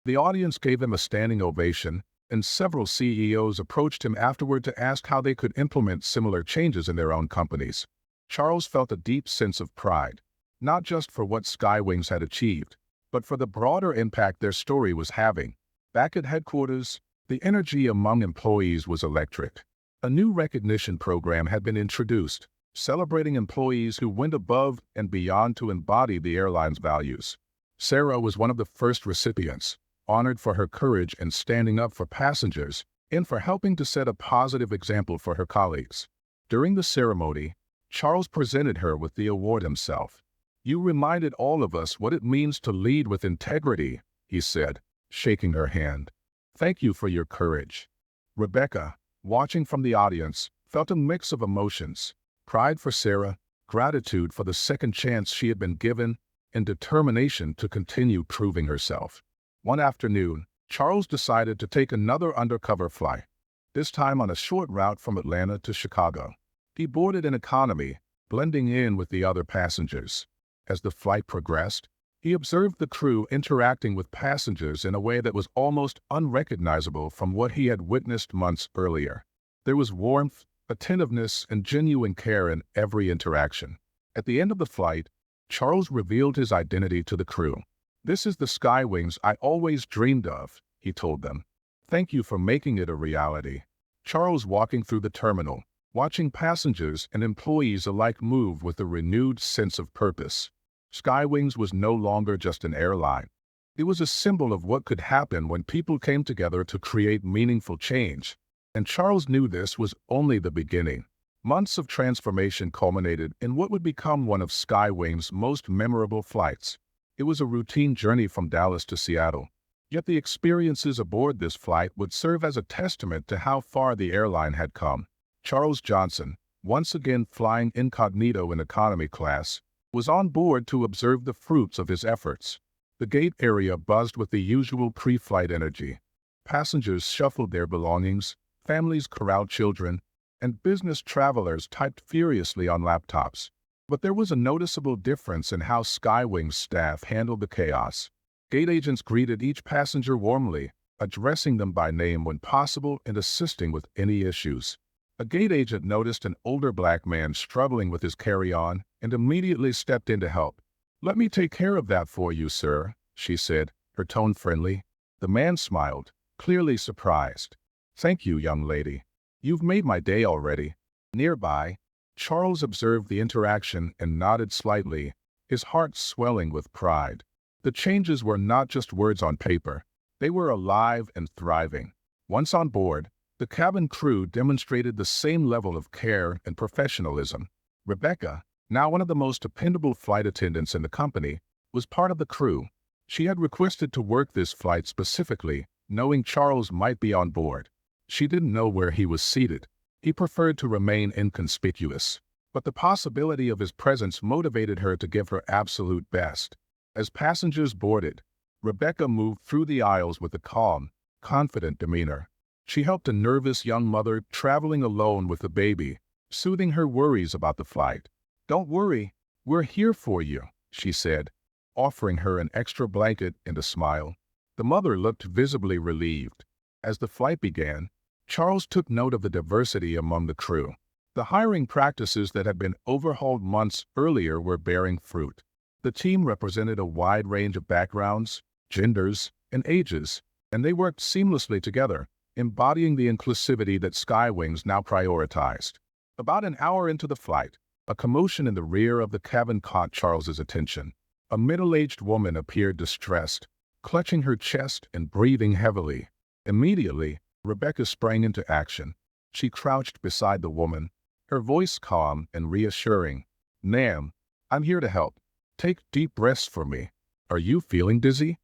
The audience gave him a standing ovation, and several CEOs approached him afterward to ask how they could implement similar changes in their own companies. Charles felt a deep sense of pride, not just for what Skywings had achieved, but for the broader impact their story was having. Back at headquarters, the energy among employees was electric. A new recognition program had been introduced, celebrating employees who went above and beyond to embody the airline's values. Sarah was one of the first recipients, honored for her courage in standing up for passengers and for helping to set a positive example for her colleagues. During the ceremony, Charles presented her with the award himself. "You reminded all of us what it means to lead with integrity," he said, shaking her hand. "Thank you for your courage." Rebecca, watching from the audience, felt a mix of emotions: pride for Sarah, gratitude for the second chance she had been given, and determination to continue proving herself. One afternoon, Charles decided to take another undercover flight, this time on a short route from Atlanta to Chicago. He boarded an economy, blending in with the other passengers. As the flight progressed, he observed the crew interacting with passengers in a way that was almost unrecognizable from what he had witnessed months earlier. There was warmth, attentiveness, and genuine care in every interaction. At the end of the flight, Charles revealed his identity to the crew. "This is the Skywings I always dreamed of," he told them. "Thank you for making it a reality." Charles, walking through the terminal, watching passengers and employees alike move with a renewed sense of purpose. Skywings was no longer just an airline. It was a symbol of what could happen when people came together to create meaningful change. And Charles knew this was only the beginning. Months of transformation culminated in what would become one of Skywings' most memorable flights. It was a routine journey from Dallas to Seattle. Yet the experiences aboard this flight would serve as a testament to how far the airline had come. Charles Johnson, once again flying incognito in economy class, was on board to observe the fruits of his efforts. The gate area buzzed with the usual pre-flight energy. Passengers shuffled their belongings, families corralled children, and business travelers typed furiously on laptops. But there was a noticeable difference in how Skywings staff handled the chaos. Gate agents greeted each passenger warmly, addressing them by name when possible and assisting with any issues. A gate agent noticed an older black man struggling with his carry-on and immediately stepped in to help. "Let me take care of that for you, sir," she said, her tone friendly. The man smiled, clearly surprised. "Thank you, young lady. You've made my day already." Nearby, Charles observed the interaction and nodded slightly, his heart swelling with pride. The changes were not just words on paper. They were alive and thriving. Once on board, the cabin crew demonstrated the same level of care and professionalism. Rebecca, now one of the most dependable flight attendants in the company, was part of the crew. She had requested to work this flight specifically, knowing Charles might be on board. She didn't know where he was seated. He preferred to remain inconspicuous, but the possibility of his presence motivated her to give her absolute best. As passengers boarded, Rebecca moved through the aisles with a calm, confident demeanor. She helped a nervous young mother traveling alone with a baby, soothing her worries about the flight. "Don't worry, we're here for you," she said, offering her an extra blanket and a smile. The mother looked visibly relieved. As the flight began, Charles took note of the diversity among the crew. The hiring practices that had been overhauled months earlier were bearing fruit. The team represented a wide range of backgrounds, genders, and ages, and they worked seamlessly together, embodying the inclusivity that Skywings now prioritized. About an hour into the flight, a commotion in the rear of the cabin caught Charles's attention. A middle-aged woman appeared distressed, clutching her chest and breathing heavily. Immediately, Rebecca sprang into action. She crouched beside the woman, her voice calm and reassuring. "Ma'am, I'm here to help. Take deep breaths for me. Are you feeling dizzy?"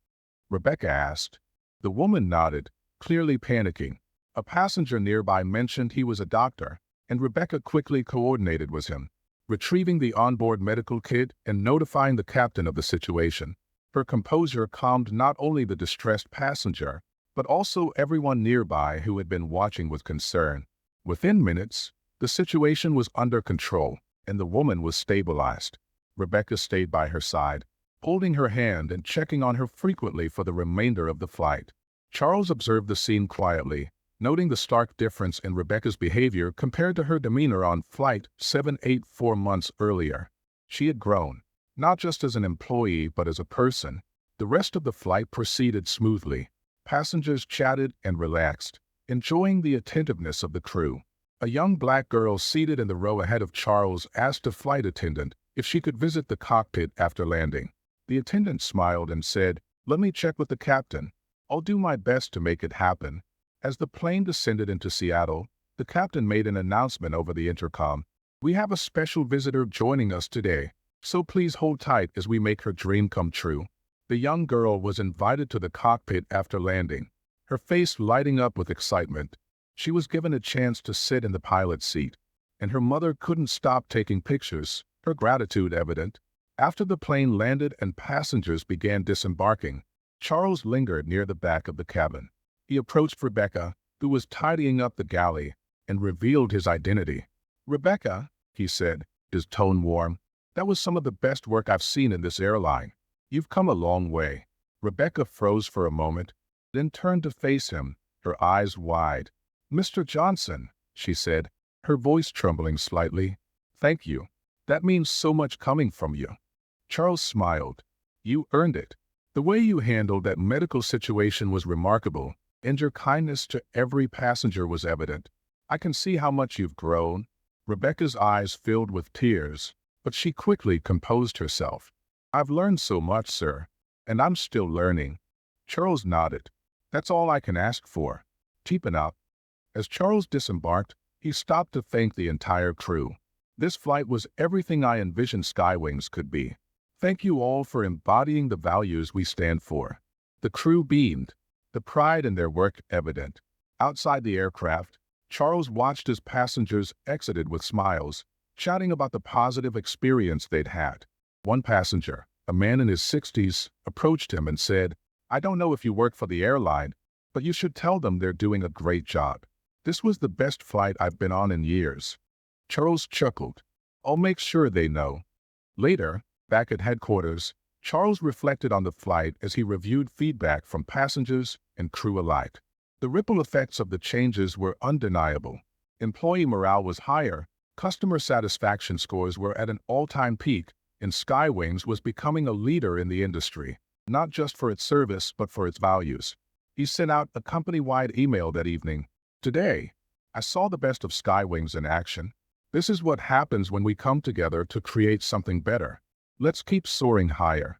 Rebecca asked. The woman nodded, clearly panicking. A passenger nearby mentioned he was a doctor, and Rebecca quickly coordinated with him, retrieving the onboard medical kit and notifying the captain of the situation. Her composure calmed not only the distressed passenger, but also everyone nearby who had been watching with concern. Within minutes, the situation was under control, and the woman was stabilized. Rebecca stayed by her side, holding her hand and checking on her frequently for the remainder of the flight. Charles observed the scene quietly, noting the stark difference in Rebecca's behavior compared to her demeanor on Flight 784 months earlier. She had grown, not just as an employee but as a person. The rest of the flight proceeded smoothly. Passengers chatted and relaxed, enjoying the attentiveness of the crew. A young black girl seated in the row ahead of Charles asked a flight attendant if she could visit the cockpit after landing. The attendant smiled and said, "Let me check with the captain. I'll do my best to make it happen." As the plane descended into Seattle, the captain made an announcement over the intercom. "We have a special visitor joining us today, so please hold tight as we make her dream come true." The young girl was invited to the cockpit after landing, her face lighting up with excitement. She was given a chance to sit in the pilot's seat, and her mother couldn't stop taking pictures, her gratitude evident. After the plane landed and passengers began disembarking, Charles lingered near the back of the cabin. He approached Rebecca, who was tidying up the galley, and revealed his identity. "Rebecca," he said, his tone warm, "that was some of the best work I've seen in this airline. You've come a long way." Rebecca froze for a moment, then turned to face him, her eyes wide. "Mr. Johnson," she said, her voice trembling slightly, "thank you. That means so much coming from you." Charles smiled. "You earned it. The way you handled that medical situation was remarkable, and your kindness to every passenger was evident. I can see how much you've grown." Rebecca's eyes filled with tears, but she quickly composed herself. "I've learned so much, sir, and I'm still learning." Charles nodded. "That's all I can ask for. Keep it up." As Charles disembarked, he stopped to thank the entire crew. "This flight was everything I envisioned Skywings could be. Thank you all for embodying the values we stand for." The crew beamed, the pride in their work evident. Outside the aircraft, Charles watched as passengers exited with smiles, chatting about the positive experience they'd had. One passenger, a man in his 60s, approached him and said, "I don't know if you work for the airline, but you should tell them they're doing a great job. This was the best flight I've been on in years." Charles chuckled. "I'll make sure they know." Later, back at headquarters, Charles reflected on the flight as he reviewed feedback from passengers and crew alike. The ripple effects of the changes were undeniable. Employee morale was higher, customer satisfaction scores were at an all-time peak, and Skywings was becoming a leader in the industry, not just for its service but for its values. He sent out a company-wide email that evening. "Today, I saw the best of Skywings in action. This is what happens when we come together to create something better. Let's keep soaring higher."